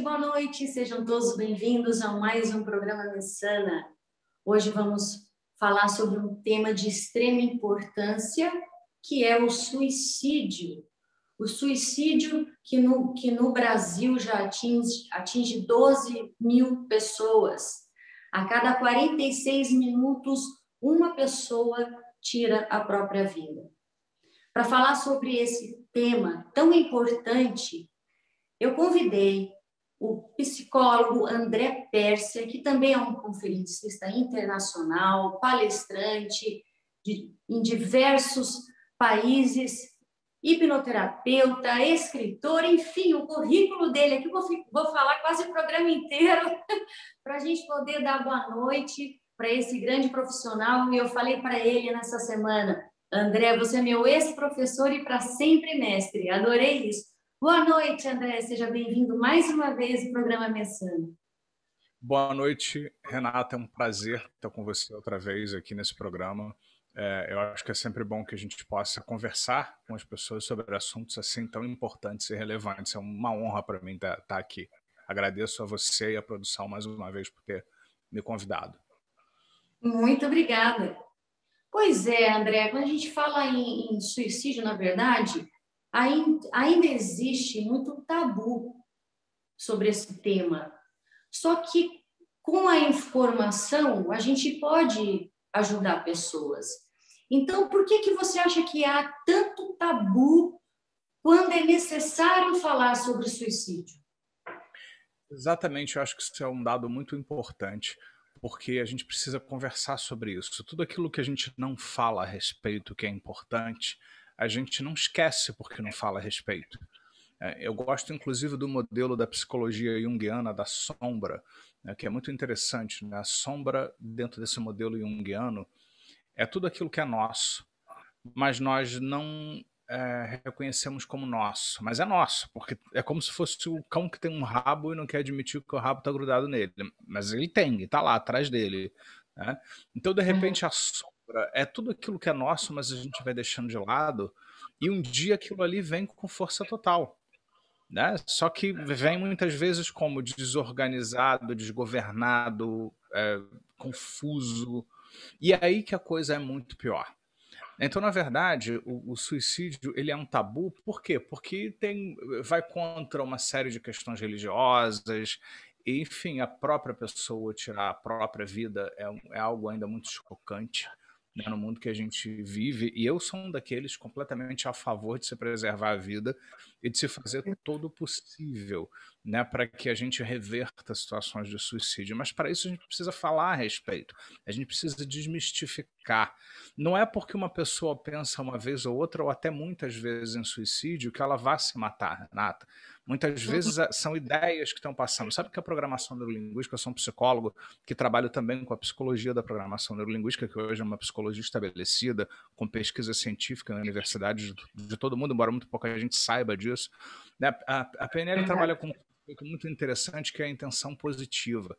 boa noite, sejam todos bem-vindos a mais um programa Messana. Hoje vamos falar sobre um tema de extrema importância, que é o suicídio. O suicídio que no Brasil já atinge 12 mil pessoas. A cada 46 minutos, uma pessoa tira a própria vida. Para falar sobre esse tema tão importante, eu convidei o psicólogo André Pérsia, que também é um conferencista internacional, palestrante em diversos países, hipnoterapeuta, escritor, enfim, o currículo dele aqui, vou falar quase o programa inteiro, para a gente poder dar boa noite para esse grande profissional. E eu falei para ele nessa semana: André, você é meu ex-professor e para sempre mestre. Adorei isso. Boa noite, André. Seja bem-vindo mais uma vez ao programa Messana. Boa noite, Renata. É um prazer estar com você outra vez aqui nesse programa. Eu acho que é sempre bom que a gente possa conversar com as pessoas sobre assuntos assim tão importantes e relevantes. É uma honra para mim estar aqui. Agradeço a você e a produção mais uma vez por ter me convidado. Muito obrigada. Pois é, André, quando a gente fala em suicídio, na verdade, ainda existe muito tabu sobre esse tema. Só que com a informação, a gente pode ajudar pessoas. Então, por que você acha que há tanto tabu quando é necessário falar sobre suicídio? Exatamente, eu acho que isso é um dado muito importante, porque a gente precisa conversar sobre isso. Tudo aquilo que a gente não fala a respeito, que é importante, a gente não esquece porque não fala a respeito. Eu gosto, inclusive, do modelo da psicologia junguiana da sombra, né, que é muito interessante. Né? A sombra, dentro desse modelo junguiano, é tudo aquilo que é nosso, mas nós não reconhecemos como nosso. Mas é nosso, porque é como se fosse o cão que tem um rabo e não quer admitir que o rabo está grudado nele. Mas ele tem, está lá atrás dele. Né? Então, de repente, a sombra é tudo aquilo que é nosso, mas a gente vai deixando de lado, e um dia aquilo ali vem com força total. Né? Só que vem muitas vezes como desorganizado, desgovernado, confuso, e é aí que a coisa é muito pior. Então, na verdade, o suicídio ele é um tabu, por quê? Porque vai contra uma série de questões religiosas, e, enfim, a própria pessoa tirar a própria vida é algo ainda muito chocante, né, no mundo que a gente vive, e eu sou um daqueles completamente a favor de se preservar a vida e de se fazer todo o possível, né, para que a gente reverta situações de suicídio. Mas para isso a gente precisa falar a respeito, a gente precisa desmistificar. Não é porque uma pessoa pensa uma vez ou outra, ou até muitas vezes em suicídio, que ela vá se matar, Renata. Muitas vezes são ideias que estão passando. Sabe que a programação neurolinguística, eu sou um psicólogo que trabalho também com a psicologia da programação neurolinguística, que hoje é uma psicologia estabelecida, com pesquisa científica na universidade de todo mundo, embora muito pouca gente saiba disso. A PNL trabalha com muito interessante, que é a intenção positiva.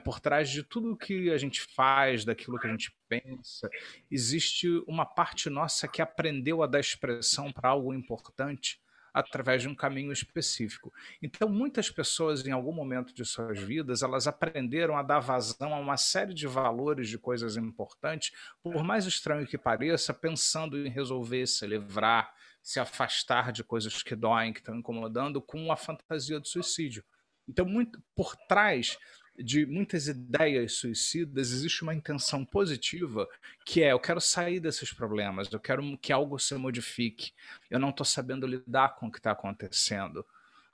Por trás de tudo que a gente faz, daquilo que a gente pensa, existe uma parte nossa que aprendeu a dar expressão para algo importante através de um caminho específico. Então, muitas pessoas, em algum momento de suas vidas, elas aprenderam a dar vazão a uma série de valores, de coisas importantes, por mais estranho que pareça, pensando em resolver, se livrar, se afastar de coisas que doem, que estão incomodando, com a fantasia do suicídio. Então, muito por trás de muitas ideias suicidas existe uma intenção positiva, que é: eu quero sair desses problemas, eu quero que algo se modifique, eu não estou sabendo lidar com o que está acontecendo,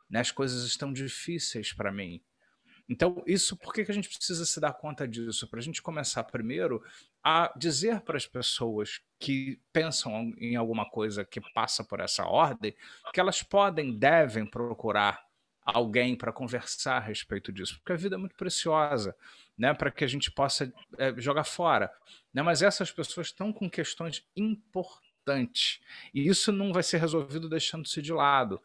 né? As coisas estão difíceis para mim. Então, por que a gente precisa se dar conta disso? Para a gente começar primeiro a dizer para as pessoas que pensam em alguma coisa que passa por essa ordem, que elas podem, devem procurar alguém para conversar a respeito disso, porque a vida é muito preciosa, né, para que a gente possa jogar fora. Né? Mas essas pessoas estão com questões importantes, e isso não vai ser resolvido deixando-se de lado.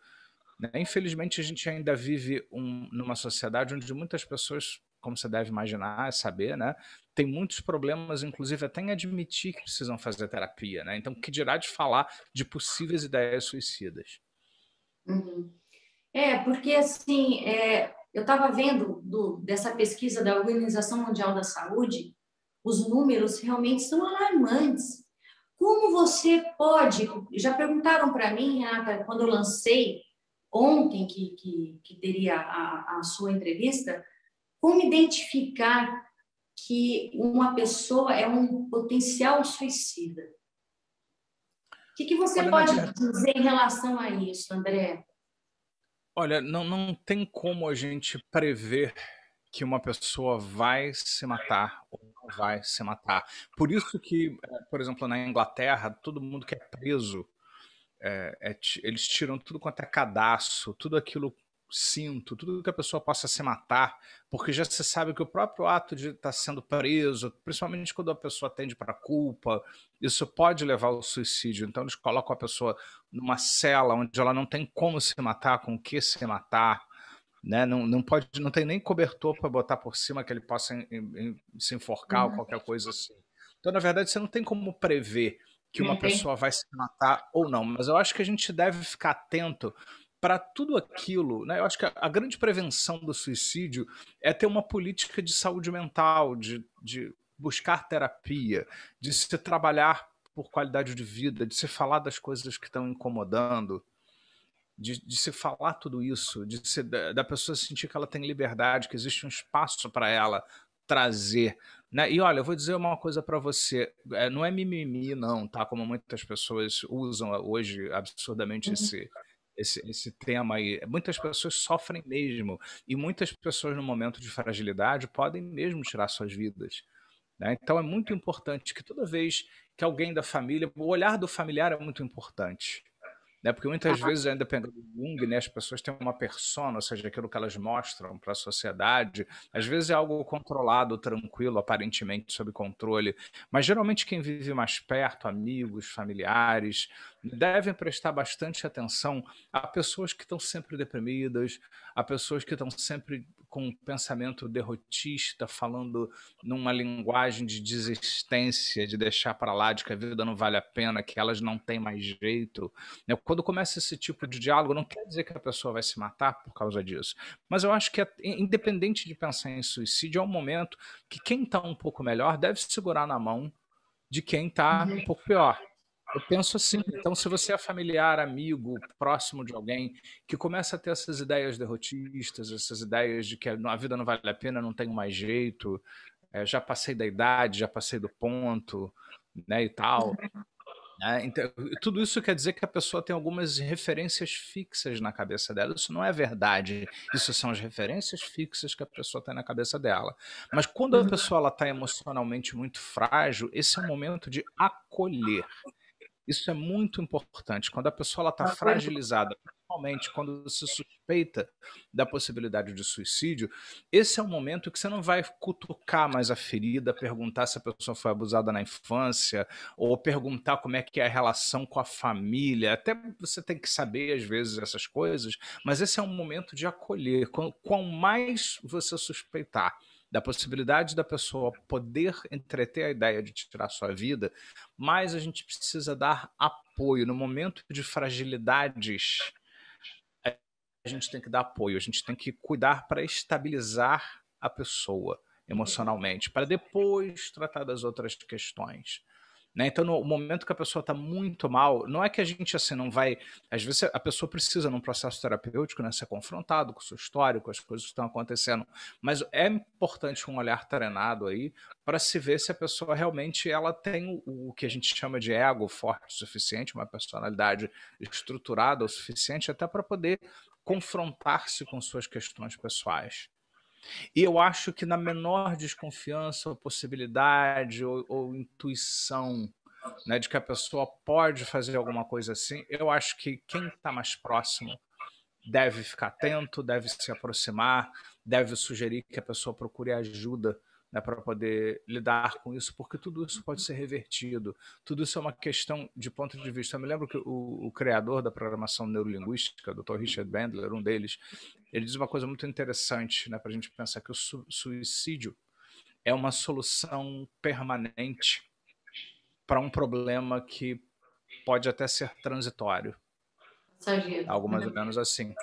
Né? Infelizmente, a gente ainda vive numa sociedade onde muitas pessoas, como você deve imaginar, saber, né, tem muitos problemas, inclusive até em admitir que precisam fazer terapia. Né? Então, que dirá de falar de possíveis ideias suicidas? Porque assim, eu estava vendo dessa pesquisa da Organização Mundial da Saúde, os números realmente são alarmantes. Como você pode... Já perguntaram para mim, Renata, quando eu lancei ontem que teria a sua entrevista, como identificar que uma pessoa é um potencial suicida? O que você Olha, pode dizer em relação a isso, André? olha, não tem como a gente prever que uma pessoa vai se matar ou não vai se matar. Por isso que, por exemplo, na Inglaterra, todo mundo que é preso, eles tiram tudo quanto é cadastro, tudo aquilo, cinto, tudo que a pessoa possa se matar, porque já se sabe que o próprio ato de estar sendo preso, principalmente quando a pessoa tende para culpa, isso pode levar ao suicídio. Então eles colocam a pessoa numa cela onde ela não tem como se matar, com o que se matar, né? Não pode, não tem nem cobertor para botar por cima que ele possa se enforcar ou qualquer coisa assim. Então, na verdade, você não tem como prever que uma Não tem? pessoa vai se matar ou não, mas eu acho que a gente deve ficar atento para tudo aquilo, né? Eu acho que a grande prevenção do suicídio é ter uma política de saúde mental, de buscar terapia, de se trabalhar por qualidade de vida, de se falar das coisas que estão incomodando, de se falar tudo isso, da pessoa sentir que ela tem liberdade, que existe um espaço para ela trazer, né? E olha, eu vou dizer uma coisa para você, não é mimimi não, tá? Como muitas pessoas usam hoje absurdamente esse tema aí. Muitas pessoas sofrem mesmo, e muitas pessoas no momento de fragilidade podem mesmo tirar suas vidas, né? Então é muito importante que toda vez que alguém da família, o olhar do familiar é muito importante, né? Porque muitas vezes, ainda dependendo do Jung, né, as pessoas têm uma persona, ou seja, aquilo que elas mostram para a sociedade, às vezes é algo controlado, tranquilo, aparentemente sob controle, mas geralmente quem vive mais perto, amigos, familiares, devem prestar bastante atenção a pessoas que estão sempre deprimidas, a pessoas que estão sempre com um pensamento derrotista, falando numa linguagem de desistência, de deixar para lá, de que a vida não vale a pena, que elas não têm mais jeito, né? Quando começa esse tipo de diálogo, não quer dizer que a pessoa vai se matar por causa disso, mas eu acho que, independente de pensar em suicídio, é um momento que quem está um pouco melhor deve segurar na mão de quem está um pouco pior. Eu penso assim, então se você é familiar, amigo, próximo de alguém que começa a ter essas ideias derrotistas, essas ideias de que a vida não vale a pena, não tenho mais jeito, já passei da idade, já passei do ponto, né, e tal, então, tudo isso quer dizer que a pessoa tem algumas referências fixas na cabeça dela. Isso não é verdade. Isso são as referências fixas que a pessoa tem na cabeça dela. Mas quando a pessoa está emocionalmente muito frágil, esse é o momento de acolher. Isso é muito importante. Quando a pessoa está fragilizada, principalmente quando se suspeita da possibilidade de suicídio, esse é o momento que você não vai cutucar mais a ferida, perguntar se a pessoa foi abusada na infância, ou perguntar como é que é a relação com a família. Até você tem que saber, às vezes, essas coisas, mas esse é um momento de acolher. Quanto mais você suspeitar da possibilidade da pessoa poder entreter a ideia de tirar sua vida, mais a gente precisa dar apoio. No momento de fragilidades, a gente tem que dar apoio, a gente tem que cuidar para estabilizar a pessoa emocionalmente, para depois tratar das outras questões. Né? Então, no momento que a pessoa está muito mal, não é que a gente assim não vai. Às vezes a pessoa precisa, num processo terapêutico, né, ser confrontado com sua história, com as coisas que estão acontecendo. Mas é importante um olhar treinado aí para se ver se a pessoa realmente ela tem o que a gente chama de ego forte o suficiente, uma personalidade estruturada o suficiente até para poder confrontar-se com suas questões pessoais. E eu acho que na menor desconfiança ou possibilidade ou intuição, né, de que a pessoa pode fazer alguma coisa assim, eu acho que quem está mais próximo deve ficar atento, deve se aproximar, deve sugerir que a pessoa procure ajuda, né, para poder lidar com isso, porque tudo isso pode ser revertido. Tudo isso é uma questão de ponto de vista. Eu me lembro que o criador da programação neurolinguística, o Dr. Richard Bandler, um deles, ele diz uma coisa muito interessante, né, para a gente pensar que o suicídio é uma solução permanente para um problema que pode até ser transitório. Sargento. Algo mais ou menos assim.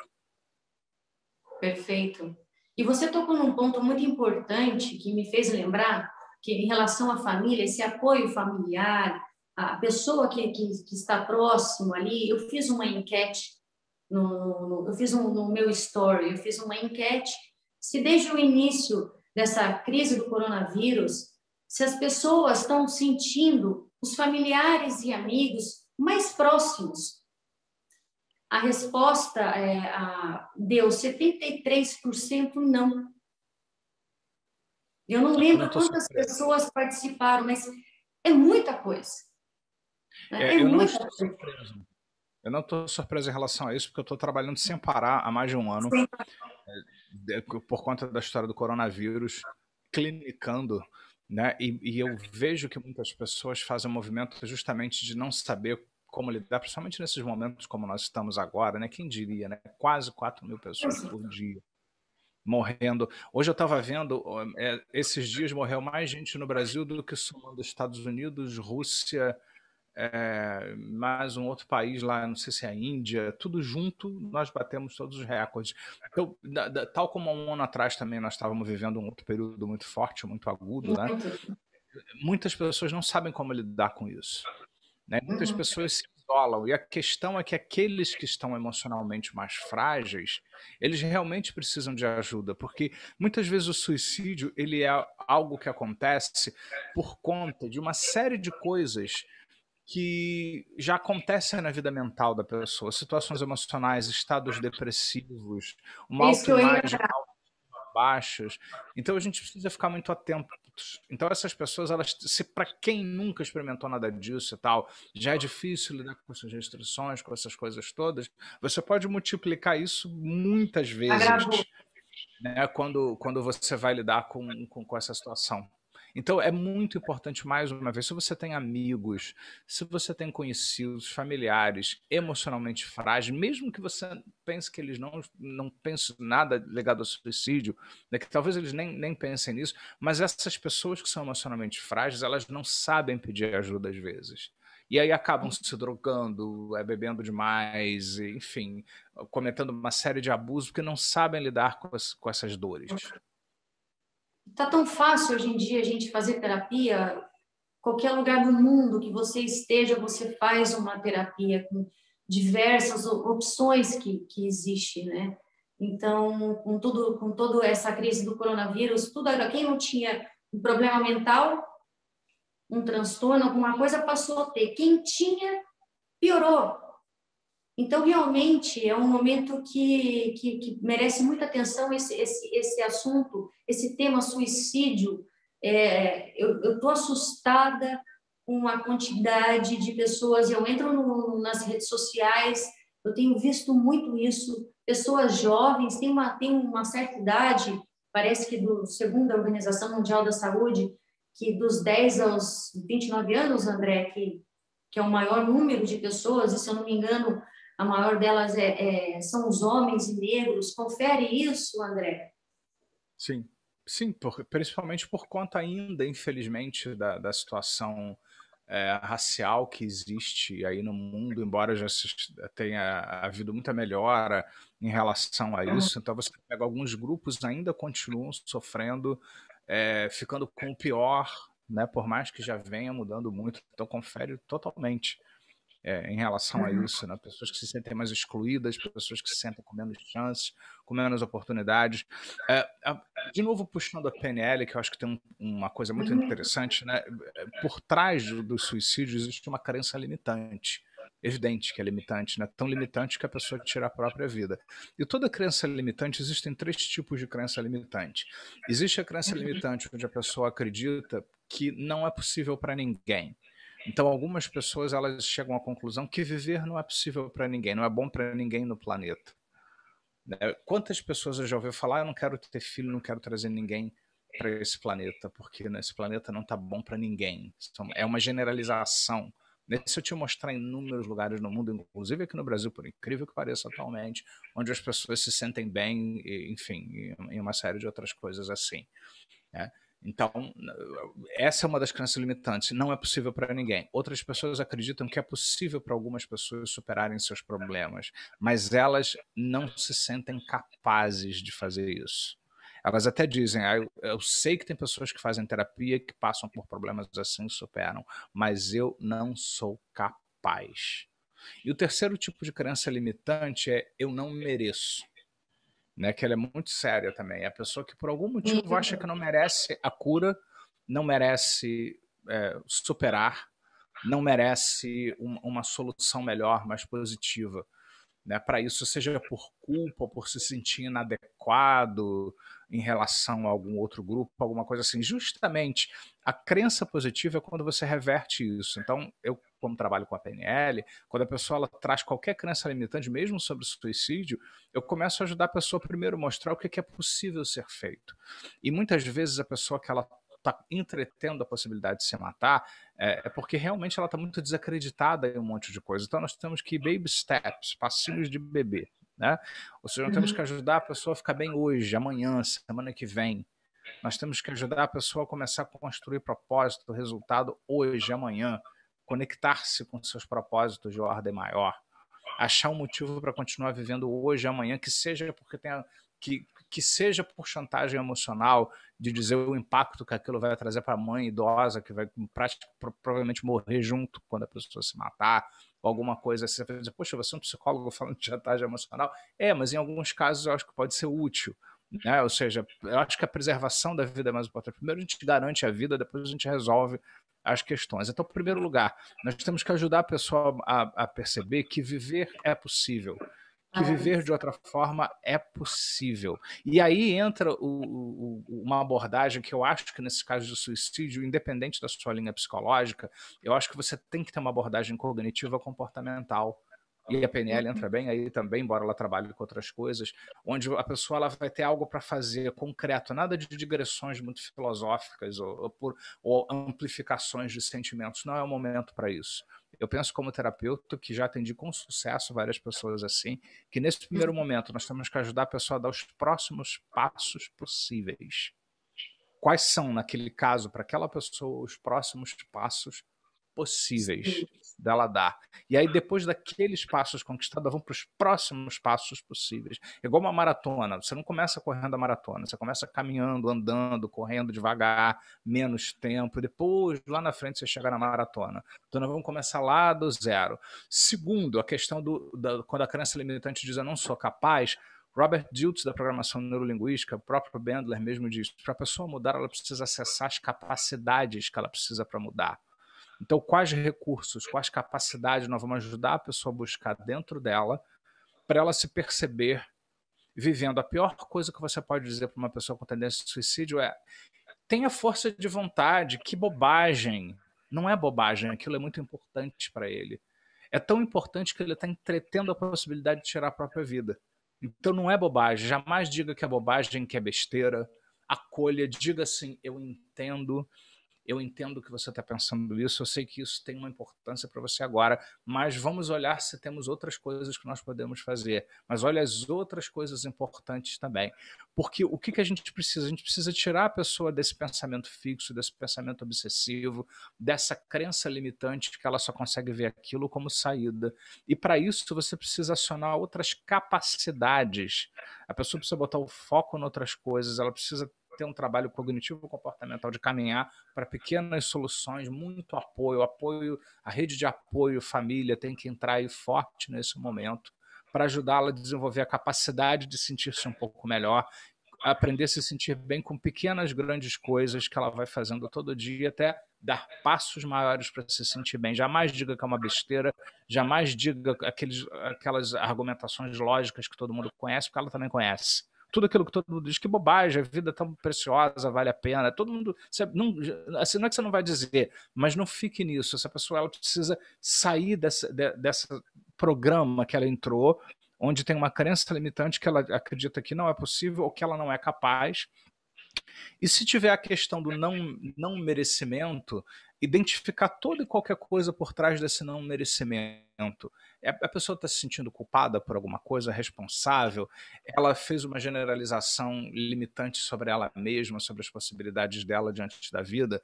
Perfeito. E você tocou num ponto muito importante que me fez lembrar que, em relação à família, esse apoio familiar, a pessoa que está próximo ali, eu fiz uma enquete, eu fiz no meu story, eu fiz uma enquete se desde o início dessa crise do coronavírus, se as pessoas estão sentindo os familiares e amigos mais próximos. A resposta deu 73% não. Eu não Eu lembro não estou quantas surpreso. pessoas participaram, mas é muita coisa. Né? É Eu não muita estou coisa. surpreso. Eu não estou surpreso em relação a isso, porque eu estou trabalhando sem parar há mais de um ano, Sim. por conta da história do coronavírus, clinicando, né? E eu vejo que muitas pessoas fazem um movimento justamente de não saber como lidar, principalmente nesses momentos como nós estamos agora, né? Quem diria, né? Quase 4.000 pessoas por dia morrendo. Hoje eu estava vendo, esses dias morreu mais gente no Brasil do que somando Estados Unidos, Rússia, mais um outro país lá, não sei se é a Índia, tudo junto, nós batemos todos os recordes. Então, tal como há um ano atrás também nós estávamos vivendo um outro período muito forte, muito agudo, né? Muito. Muitas pessoas não sabem como lidar com isso, né? Muitas Uhum. pessoas se isolam, e a questão é que aqueles que estão emocionalmente mais frágeis, eles realmente precisam de ajuda, porque muitas vezes o suicídio ele é algo que acontece por conta de uma série de coisas que já acontecem na vida mental da pessoa, situações emocionais, estados depressivos, uma É isso que eu ia autoimagem baixas. Então a gente precisa ficar muito atento. Então essas pessoas, elas, se para quem nunca experimentou nada disso e tal, já é difícil lidar com essas restrições, com essas coisas todas, você pode multiplicar isso muitas vezes, agravou. né, quando você vai lidar com essa situação. Então é muito importante, mais uma vez, se você tem amigos, se você tem conhecidos, familiares emocionalmente frágeis, mesmo que você pense que eles não pensem nada ligado ao suicídio, né, que talvez eles nem pensem nisso, mas essas pessoas que são emocionalmente frágeis, elas não sabem pedir ajuda às vezes. E aí acabam se drogando, bebendo demais, enfim, cometendo uma série de abusos porque não sabem lidar com essas dores. Tá tão fácil hoje em dia a gente fazer terapia. Qualquer lugar do mundo que você esteja, você faz uma terapia com diversas opções que existe, né? Então, com toda essa crise do coronavírus, tudo agora, quem não tinha um problema mental, um transtorno, alguma coisa, passou a ter. Quem tinha, piorou. Então, realmente, é um momento que merece muita atenção esse assunto, esse tema suicídio. Eu estou assustada com a quantidade de pessoas. Eu entro nas redes sociais, eu tenho visto muito isso. Pessoas jovens, tem uma certa idade, parece que segundo a Organização Mundial da Saúde, que dos 10 aos 29 anos, André, que é o maior número de pessoas, e se eu não me engano, a maior delas são os homens e negros. Confere isso, André. Sim, sim, principalmente por conta ainda, infelizmente, da situação racial que existe aí no mundo, embora já tenha havido muita melhora em relação a isso. Então você pega alguns grupos ainda continuam sofrendo, ficando com o pior, né, por mais que já venha mudando muito. Então confere totalmente em relação a isso, né? Pessoas que se sentem mais excluídas, pessoas que se sentem com menos chances, com menos oportunidades. De novo, puxando a PNL, que eu acho que tem uma coisa muito interessante, né? Por trás do suicídio existe uma crença limitante. Evidente que é limitante, né? Tão limitante que a pessoa tira a própria vida. E toda crença limitante, existem três tipos de crença limitante. Existe a crença limitante onde a pessoa acredita que não é possível para ninguém. Então, algumas pessoas elas chegam à conclusão que viver não é possível para ninguém, não é bom para ninguém no planeta. Quantas pessoas eu já ouvi falar, eu não quero ter filho, não quero trazer ninguém para esse planeta, porque nesse planeta não está bom para ninguém. É uma generalização. Se eu te mostrar inúmeros lugares no mundo, inclusive aqui no Brasil, por incrível que pareça atualmente, onde as pessoas se sentem bem, enfim, e uma série de outras coisas assim, né? Então, essa é uma das crenças limitantes. Não é possível para ninguém. Outras pessoas acreditam que é possível para algumas pessoas superarem seus problemas, mas elas não se sentem capazes de fazer isso. Elas até dizem, eu sei que tem pessoas que fazem terapia que passam por problemas assim e superam, mas eu não sou capaz. E o terceiro tipo de crença limitante é eu não mereço, né? Que ela é muito séria também. É a pessoa que por algum motivo acha que não merece a cura, não merece superar, não merece uma solução melhor, mais positiva. Né, para isso, seja por culpa, por se sentir inadequado em relação a algum outro grupo, alguma coisa assim. Justamente a crença positiva é quando você reverte isso. Então, eu, como trabalho com a PNL, quando a pessoa ela traz qualquer crença limitante, mesmo sobre suicídio, eu começo a ajudar a pessoa primeiro a mostrar o que é possível ser feito. E muitas vezes a pessoa que ela está entretendo a possibilidade de se matar, é porque realmente ela está muito desacreditada em um monte de coisa. Então nós temos que ir baby steps, passinhos de bebê, né? Ou seja, nós temos que ajudar a pessoa a ficar bem hoje, amanhã, semana que vem. Nós temos que ajudar a pessoa a começar a construir propósito, resultado hoje, amanhã, conectar-se com seus propósitos de ordem maior, achar um motivo para continuar vivendo hoje, amanhã, que seja porque tenha que seja por chantagem emocional, de dizer o impacto que aquilo vai trazer para a mãe idosa, que vai provavelmente morrer junto quando a pessoa se matar, ou alguma coisa assim. Você vai dizer, poxa, você é um psicólogo falando de chantagem emocional? Mas em alguns casos eu acho que pode ser útil. Né? Ou seja, eu acho que a preservação da vida é mais importante. Primeiro a gente garante a vida, depois a gente resolve as questões. Então, em primeiro lugar, nós temos que ajudar a pessoa a perceber que viver é possível, que viver de outra forma é possível. E aí entra uma abordagem que eu acho que nesse caso de suicídio, independente da sua linha psicológica, eu acho que você tem que ter uma abordagem cognitiva comportamental. E a PNL entra bem aí também, embora ela trabalhe com outras coisas, onde a pessoa ela vai ter algo para fazer concreto, nada de digressões muito filosóficas ou amplificações de sentimentos. Não é o momento para isso. Eu penso como terapeuta que já atendi com sucesso várias pessoas assim, que nesse primeiro momento nós temos que ajudar a pessoa a dar os próximos passos possíveis. Quais são, naquele caso, para aquela pessoa, os próximos passos possíveis dela dar? E aí, depois daqueles passos conquistados, vão para os próximos passos possíveis. É igual uma maratona. Você não começa correndo a maratona, você começa caminhando, andando, correndo devagar, menos tempo, e depois, lá na frente, você chega na maratona. Então, nós vamos começar lá do zero. Segundo, a questão quando a crença limitante diz eu não sou capaz, Robert Dilts, da programação neurolinguística, o próprio Bandler mesmo diz, para a pessoa mudar, ela precisa acessar as capacidades que ela precisa para mudar. Então, quais recursos, quais capacidades nós vamos ajudar a pessoa a buscar dentro dela para ela se perceber vivendo? A pior coisa que você pode dizer para uma pessoa com tendência de suicídio é tenha força de vontade, que bobagem. Não é bobagem, aquilo é muito importante para ele. É tão importante que ele está entretendo a possibilidade de tirar a própria vida. Então não é bobagem, jamais diga que é bobagem, que é besteira. Acolha, diga assim, eu entendo que você está pensando isso, eu sei que isso tem uma importância para você agora, mas vamos olhar se temos outras coisas que nós podemos fazer. Mas olha as outras coisas importantes também. Porque o que a gente precisa? A gente precisa tirar a pessoa desse pensamento fixo, desse pensamento obsessivo, dessa crença limitante que ela só consegue ver aquilo como saída. E para isso você precisa acionar outras capacidades. A pessoa precisa botar o foco em outras coisas, ela precisa ter um trabalho cognitivo comportamental de caminhar para pequenas soluções, muito apoio, a rede de apoio, família tem que entrar aí forte nesse momento para ajudá-la a desenvolver a capacidade de sentir-se um pouco melhor, aprender a se sentir bem com pequenas, grandes coisas que ela vai fazendo todo dia até dar passos maiores para se sentir bem. Jamais diga que é uma besteira, jamais diga aquelas argumentações lógicas que todo mundo conhece, porque ela também conhece. Tudo aquilo que todo mundo diz, que bobagem, a vida é tão preciosa, vale a pena. Todo mundo. Não, assim, não é que você não vai dizer, mas não fique nisso. Essa pessoa ela precisa sair dessa programa que ela entrou, onde tem uma crença limitante que ela acredita que não é possível ou que ela não é capaz. E se tiver a questão do não merecimento, identificar toda e qualquer coisa por trás desse não merecimento. A pessoa está se sentindo culpada por alguma coisa, responsável, ela fez uma generalização limitante sobre ela mesma, sobre as possibilidades dela diante da vida.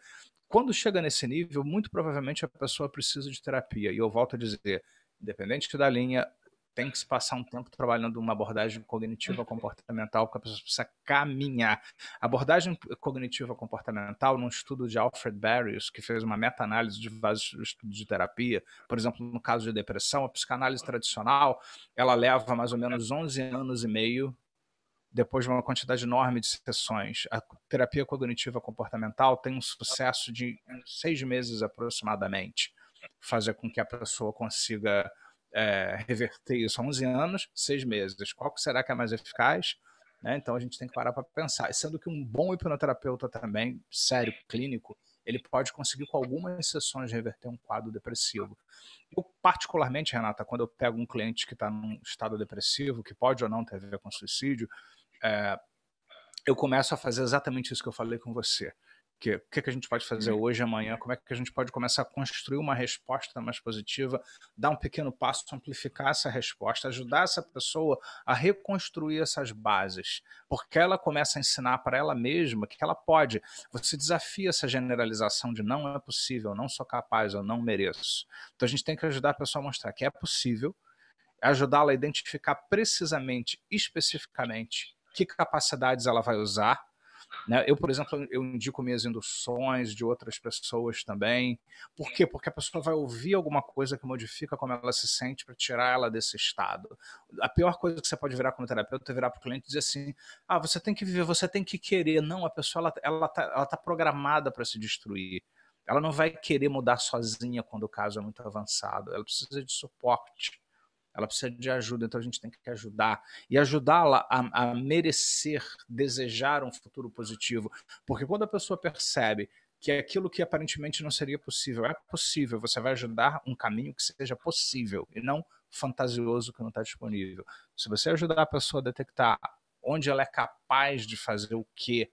Quando chega nesse nível, muito provavelmente a pessoa precisa de terapia. E eu volto a dizer, independente da linha, tem que se passar um tempo trabalhando uma abordagem cognitiva comportamental, porque a pessoa precisa caminhar. A abordagem cognitiva comportamental, num estudo de Alfred Barrios, que fez uma meta-análise de vários estudos de terapia, por exemplo, no caso de depressão, a psicanálise tradicional, ela leva mais ou menos 11 anos e meio, depois de uma quantidade enorme de sessões. A terapia cognitiva comportamental tem um sucesso de 6 meses aproximadamente, fazer com que a pessoa consiga reverter isso. 11 anos, 6 meses. Qual será que é mais eficaz? Então a gente tem que parar para pensar. Sendo que um bom hipnoterapeuta também, sério, clínico, ele pode conseguir com algumas sessões reverter um quadro depressivo. Eu, particularmente, Renata, quando eu pego um cliente que está num estado depressivo, que pode ou não ter a ver com suicídio, eu começo a fazer exatamente isso que eu falei com você. O que a gente pode fazer hoje, amanhã? Como é que a gente pode começar a construir uma resposta mais positiva, dar um pequeno passo, amplificar essa resposta, ajudar essa pessoa a reconstruir essas bases, porque ela começa a ensinar para ela mesma que ela pode. Você desafia essa generalização de não é possível, não sou capaz, eu não mereço. Então a gente tem que ajudar a pessoa a mostrar que é possível, ajudá-la a identificar precisamente, especificamente, que capacidades ela vai usar. Eu, por exemplo, eu indico minhas induções de outras pessoas também. Por quê? Porque a pessoa vai ouvir alguma coisa que modifica como ela se sente para tirar ela desse estado. A pior coisa que você pode virar como terapeuta é virar para o cliente e dizer assim, você tem que viver, você tem que querer. Não, a pessoa ela tá programada para se destruir. Ela não vai querer mudar sozinha quando o caso é muito avançado. Ela precisa de suporte. Ela precisa de ajuda, então a gente tem que ajudar. E ajudá-la a merecer, desejar um futuro positivo. Porque quando a pessoa percebe que aquilo que aparentemente não seria possível é possível, você vai ajudar um caminho que seja possível e não fantasioso que não está disponível. Se você ajudar a pessoa a detectar onde ela é capaz de fazer o quê,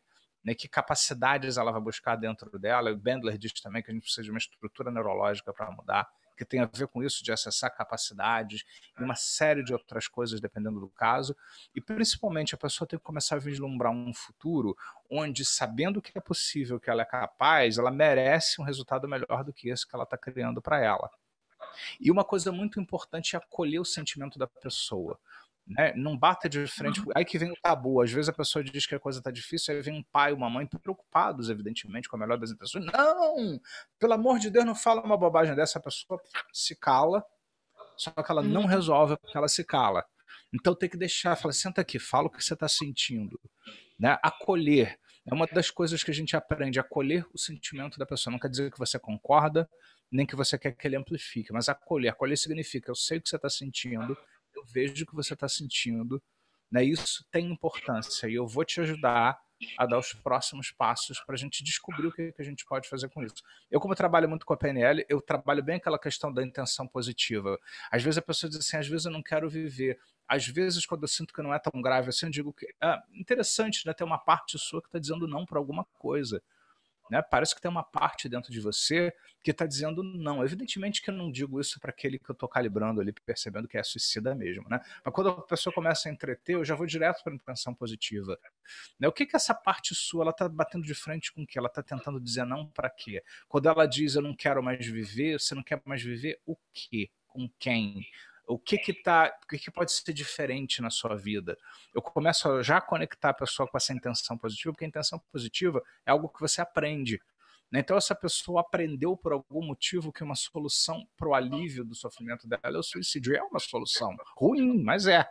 que capacidades ela vai buscar dentro dela, o Bandler diz também que a gente precisa de uma estrutura neurológica para mudar, que tem a ver com isso, de acessar capacidades e uma série de outras coisas, dependendo do caso. E, principalmente, a pessoa tem que começar a vislumbrar um futuro onde, sabendo que é possível, que ela é capaz, ela merece um resultado melhor do que esse que ela está criando para ela. E uma coisa muito importante é acolher o sentimento da pessoa. Não bata de frente. Aí que vem o tabu. Às vezes a pessoa diz que a coisa está difícil, aí vem um pai, uma mãe preocupados, evidentemente, com a melhor das intenções. Não! Pelo amor de Deus, não fala uma bobagem dessa. A pessoa se cala, só que ela não resolve porque ela se cala. Então tem que deixar, fala, senta aqui, fala o que você está sentindo. Acolher. É uma das coisas que a gente aprende, acolher o sentimento da pessoa. Não quer dizer que você concorda, nem que você quer que ele amplifique, mas acolher. Acolher significa, eu sei o que você está sentindo, eu vejo o que você está sentindo, isso tem importância e eu vou te ajudar a dar os próximos passos para a gente descobrir o que a gente pode fazer com isso. Eu, como trabalho muito com a PNL, eu trabalho bem aquela questão da intenção positiva. Às vezes a pessoa diz assim, às vezes eu não quero viver. Às vezes, quando eu sinto que não é tão grave assim, eu digo que é interessante, ter uma parte sua que está dizendo não para alguma coisa. Parece que tem uma parte dentro de você que está dizendo não. Evidentemente que eu não digo isso para aquele que eu estou calibrando ali, percebendo que é suicida mesmo. Mas quando a pessoa começa a entreter, eu já vou direto para a intenção positiva. O que essa parte sua está batendo de frente com o que? Ela está tentando dizer não para quê? Quando ela diz eu não quero mais viver, você não quer mais viver o quê? Com quem? O que pode ser diferente na sua vida? Eu começo a já conectar a pessoa com essa intenção positiva, porque a intenção positiva é algo que você aprende. Então essa pessoa aprendeu por algum motivo que uma solução para o alívio do sofrimento dela é o suicídio. É uma solução ruim, mas é.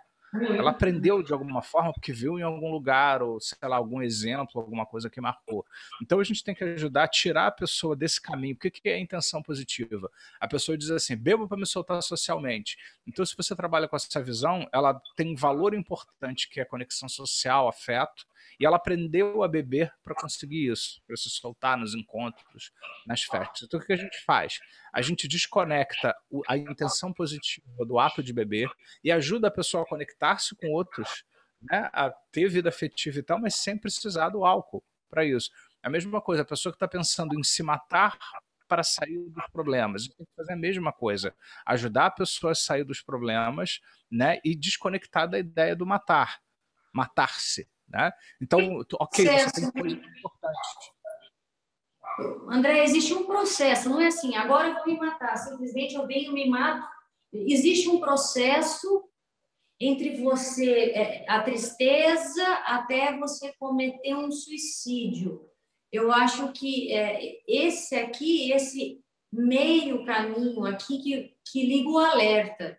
Ela aprendeu de alguma forma porque viu em algum lugar, ou sei lá, algum exemplo, alguma coisa que marcou. Então a gente tem que ajudar a tirar a pessoa desse caminho. O que é a intenção positiva? A pessoa diz assim, bebo para me soltar socialmente. Então se você trabalha com essa visão, ela tem um valor importante que é a conexão social, afeto, e ela aprendeu a beber para conseguir isso, para se soltar nos encontros, nas festas. Então o que a gente faz? A gente desconecta a intenção positiva do ato de beber e ajuda a pessoa a conectar-se com outros, a ter vida afetiva e tal, mas sem precisar do álcool para isso. A mesma coisa, a pessoa que está pensando em se matar para sair dos problemas, tem que fazer a mesma coisa, ajudar a pessoa a sair dos problemas, e desconectar da ideia do matar-se. Então, ok, você tem coisas importantes. André, existe um processo, não é assim, agora eu vou me matar, simplesmente eu venho e me mato. Existe um processo entre você, a tristeza até você cometer um suicídio. Eu acho que esse meio caminho aqui que liga o alerta,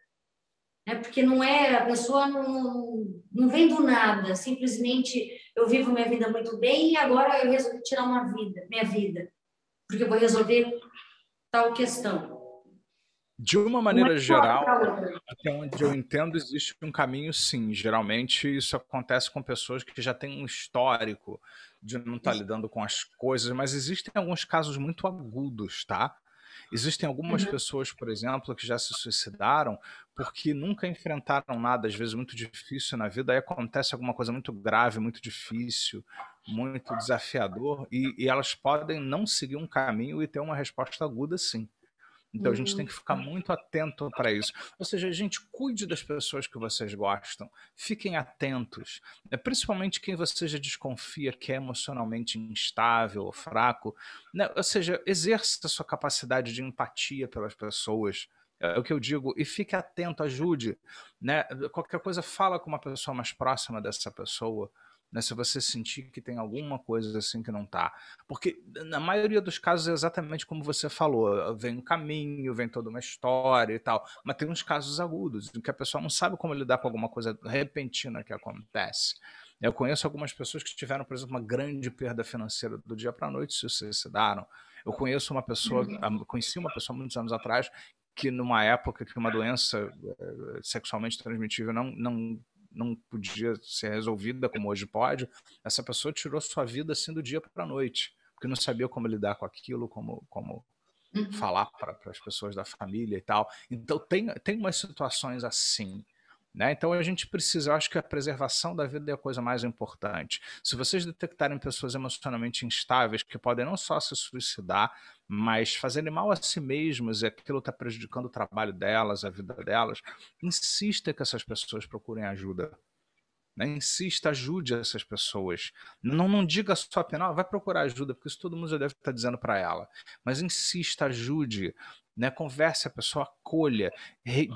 né? Porque não é, a pessoa não vem do nada, simplesmente eu vivo minha vida muito bem e agora eu resolvi tirar minha vida, porque eu vou resolver tal questão. De uma Não é maneira só geral, para outra. até onde eu entendo, existe um caminho sim. Geralmente isso acontece com pessoas que já têm um histórico de não estar lidando com as coisas, mas existem alguns casos muito agudos, tá? Existem algumas Uhum. pessoas, por exemplo, que já se suicidaram porque nunca enfrentaram nada, às vezes muito difícil na vida, aí acontece alguma coisa muito grave, muito difícil, muito desafiador, e elas podem não seguir um caminho e ter uma resposta aguda sim. Então a gente tem que ficar muito atento para isso. Ou seja, a gente cuide das pessoas que vocês gostam, fiquem atentos, né? Principalmente quem você já desconfia que é emocionalmente instável ou fraco, né? Ou seja, exerça a sua capacidade de empatia pelas pessoas. É o que eu digo, e fique atento, ajude, né? Qualquer coisa, fala com uma pessoa mais próxima dessa pessoa, né? Se você sentir que tem alguma coisa assim que não está. Porque na maioria dos casos é exatamente como você falou, vem um caminho, vem toda uma história e tal, mas tem uns casos agudos, em que a pessoa não sabe como lidar com alguma coisa repentina que acontece. Eu conheço algumas pessoas que tiveram, por exemplo, uma grande perda financeira do dia para a noite, se suicidaram. Eu conheço uma pessoa, conheci uma pessoa muitos anos atrás, que numa época que uma doença sexualmente transmitível não podia ser resolvida como hoje pode, essa pessoa tirou sua vida assim do dia para a noite, porque não sabia como lidar com aquilo, como Uhum. falar para as pessoas da família e tal. Então tem umas situações assim. Né? Então a gente precisa, eu acho que a preservação da vida é a coisa mais importante. Se vocês detectarem pessoas emocionalmente instáveis que podem não só se suicidar, mas fazerem mal a si mesmas e aquilo está prejudicando o trabalho delas, a vida delas, insista que essas pessoas procurem ajuda. Né? Insista, ajude essas pessoas. Não diga só apenas, vai procurar ajuda, porque isso todo mundo já deve estar dizendo para ela. Mas insista, ajude. Né? Converse a pessoa, acolha,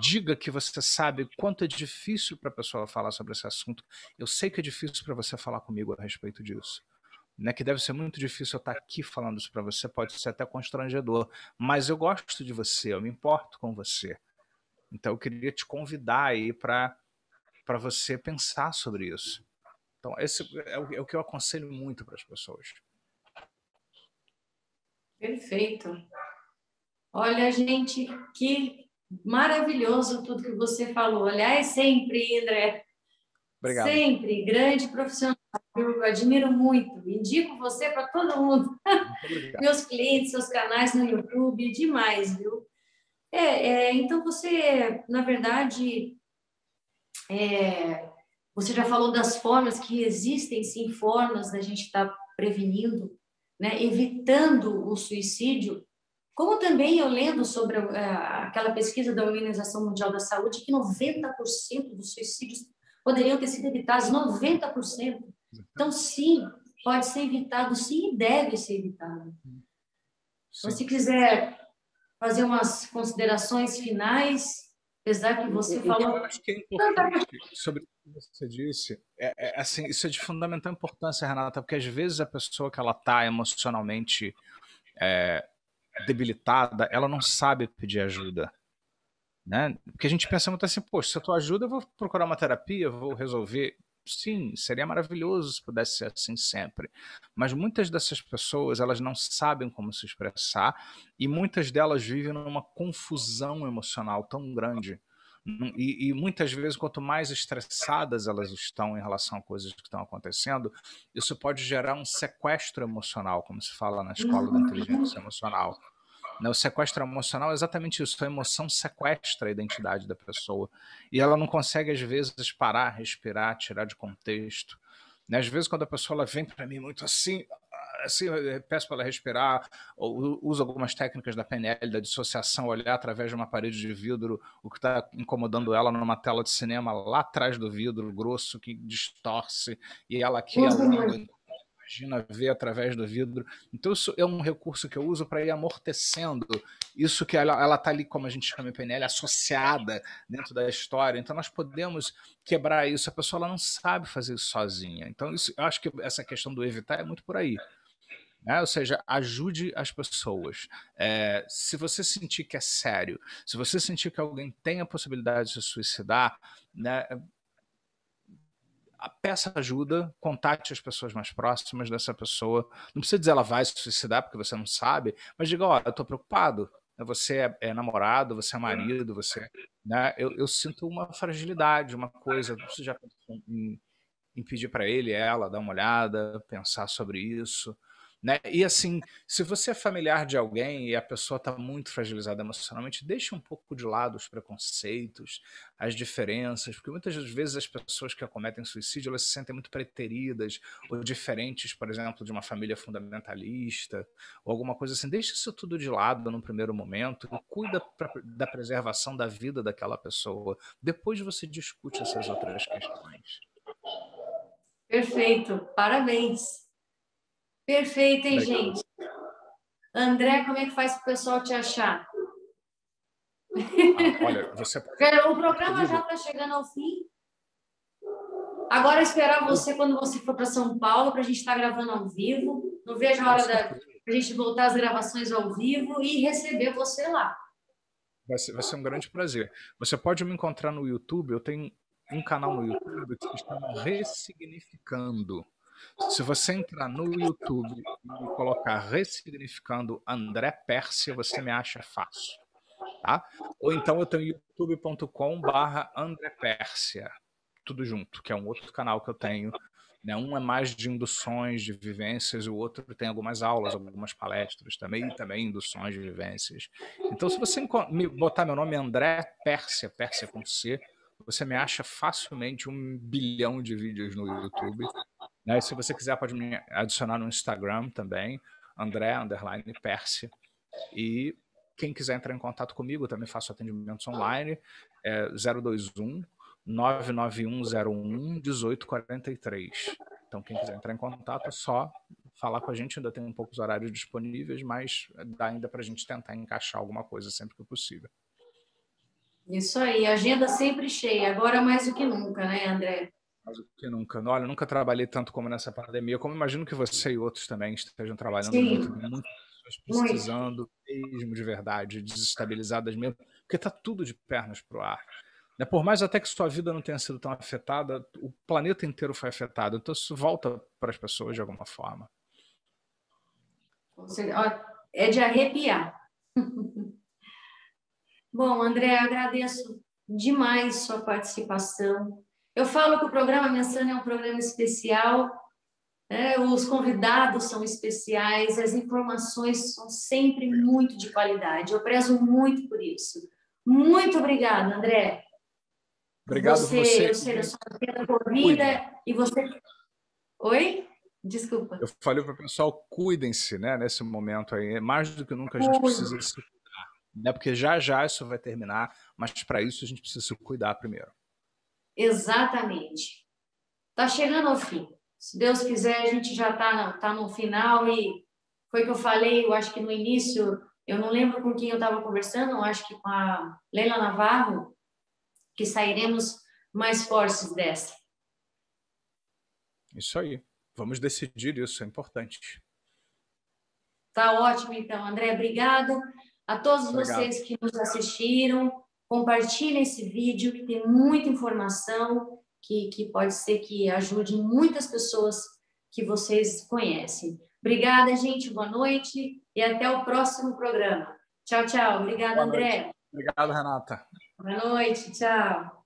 diga que você sabe quanto é difícil para a pessoa falar sobre esse assunto. Eu sei que é difícil para você falar comigo a respeito disso. Né, que deve ser muito difícil eu estar aqui falando isso para você, pode ser até constrangedor, mas eu gosto de você, eu me importo com você. Então eu queria te convidar aí para você pensar sobre isso. Então, esse é o que eu aconselho muito para as pessoas. Perfeito. Olha, gente, que maravilhoso tudo que você falou. Aliás, sempre, André, Obrigado. sempre grande profissional. Eu admiro muito. Indico você para todo mundo. Muito obrigado. Meus clientes, seus canais no YouTube, demais, viu? Então você, na verdade, você já falou das formas que existem, sim, formas da gente estar prevenindo, né, evitando o suicídio. Como também eu lendo sobre aquela pesquisa da Organização Mundial da Saúde, que 90% dos suicídios poderiam ter sido evitados, 90%. Então, sim, pode ser evitado, sim, e deve ser evitado. Então, Sim. se quiser fazer umas considerações finais, apesar que você O que eu falou acho que é importante sobre o que você disse, assim, isso é de fundamental importância, Renata, porque às vezes a pessoa que ela está emocionalmente debilitada, ela não sabe pedir ajuda. Né? Porque a gente pensa muito assim, poxa, se eu tô ajuda, eu vou procurar uma terapia, eu vou resolver. Sim, seria maravilhoso se pudesse ser assim sempre. Mas muitas dessas pessoas, elas não sabem como se expressar e muitas delas vivem numa confusão emocional tão grande. E muitas vezes, quanto mais estressadas elas estão em relação a coisas que estão acontecendo, isso pode gerar um sequestro emocional, como se fala na escola da inteligência emocional. Né? O sequestro emocional é exatamente isso. A emoção sequestra a identidade da pessoa. E ela não consegue, às vezes, parar, respirar, tirar de contexto. Né? Às vezes, quando a pessoa ela vem para mim muito assim, eu peço para ela respirar, ou uso algumas técnicas da PNL, da dissociação, olhar através de uma parede de vidro o que está incomodando ela numa tela de cinema lá atrás do vidro grosso que distorce, e ela aqui, usa ela muito. imagina ver através do vidro. Então isso é um recurso que eu uso para ir amortecendo isso que ela está ali, como a gente chama em PNL, associada dentro da história. Então nós podemos quebrar isso. A pessoa ela não sabe fazer isso sozinha. Então isso, eu acho que essa questão do evitar é muito por aí. Né? Ou seja, ajude as pessoas. Se você sentir que é sério, se você sentir que alguém tem a possibilidade de se suicidar, né, peça ajuda, contate as pessoas mais próximas dessa pessoa. Não precisa dizer ela vai se suicidar porque você não sabe, mas diga, ó, eu estou preocupado. Você é namorado, você é marido, você... Né? Eu sinto uma fragilidade, uma coisa. Você já pensou em pedir para ele, ela, dar uma olhada, pensar sobre isso. Né? E assim, se você é familiar de alguém e a pessoa está muito fragilizada emocionalmente, deixe um pouco de lado os preconceitos, as diferenças, porque muitas das vezes as pessoas que acometem suicídio elas se sentem muito preteridas ou diferentes, por exemplo, de uma família fundamentalista ou alguma coisa assim. Deixe isso tudo de lado no primeiro momento e cuida da preservação da vida daquela pessoa. Depois você discute essas outras questões. Perfeito, parabéns. Perfeito, hein, gente? André, como é que faz para o pessoal te achar? Olha, você... O programa já está chegando ao fim. Agora esperar você quando você for para São Paulo para a gente estar gravando ao vivo. Não vejo a hora da a gente voltar às gravações ao vivo e receber você lá. Vai ser um grande prazer. Você pode me encontrar no YouTube. Eu tenho um canal no YouTube que se chama Ressignificando. Se você entrar no YouTube e colocar Ressignificando André Pérsia, você me acha fácil. Tá? Ou então eu tenho youtube.com/André Pérsia. Tudo junto, que é um outro canal que eu tenho. Né? Um é mais de induções, de vivências, o outro tem algumas aulas, algumas palestras também, e também induções de vivências. Então, se você botar meu nome André Pérsia, Pérsia com C, você me acha facilmente 1 bilhão de vídeos no YouTube. Né? Se você quiser, pode me adicionar no Instagram também, André_Pérsia. E quem quiser entrar em contato comigo, eu também faço atendimentos online, 021 99101 1843. Então, quem quiser entrar em contato, é só falar com a gente. Ainda tem poucos horários disponíveis, mas dá ainda para a gente tentar encaixar alguma coisa sempre que possível. Isso aí, agenda sempre cheia, agora mais do que nunca, né, André? Mais do que nunca. Olha, nunca trabalhei tanto como nessa pandemia, como imagino que você e outros também estejam trabalhando muito, muitas pessoas precisando mesmo de verdade, desestabilizadas mesmo, porque está tudo de pernas para o ar. Por mais até que sua vida não tenha sido tão afetada, o planeta inteiro foi afetado. Então isso volta para as pessoas de alguma forma. É de arrepiar. Bom, André, agradeço demais sua participação. Eu falo que o programa Mensana é um programa especial, os convidados são especiais, as informações são sempre muito de qualidade. Eu prezo muito por isso. Muito obrigada, André. Obrigado você. Eu sei da sua vida corrida e você... Oi? Desculpa. Eu falei para o pessoal, cuidem-se, né, nesse momento aí. Mais do que nunca a gente precisa se cuidar. Né, porque já isso vai terminar, mas para isso a gente precisa se cuidar primeiro. Exatamente. Está chegando ao fim. Se Deus quiser, a gente já tá no final e foi o que eu falei, eu acho que no início, eu não lembro com quem eu estava conversando, eu acho que com a Leila Navarro, que sairemos mais fortes dessa. Isso aí. Vamos decidir isso, é importante. Tá ótimo, então, André. Obrigado a todos vocês que nos assistiram. Compartilhem esse vídeo, que tem muita informação, que pode ser que ajude muitas pessoas que vocês conhecem. Obrigada, gente. Boa noite e até o próximo programa. Tchau, tchau. Obrigada, André. Obrigado, Renata. Boa noite. Tchau.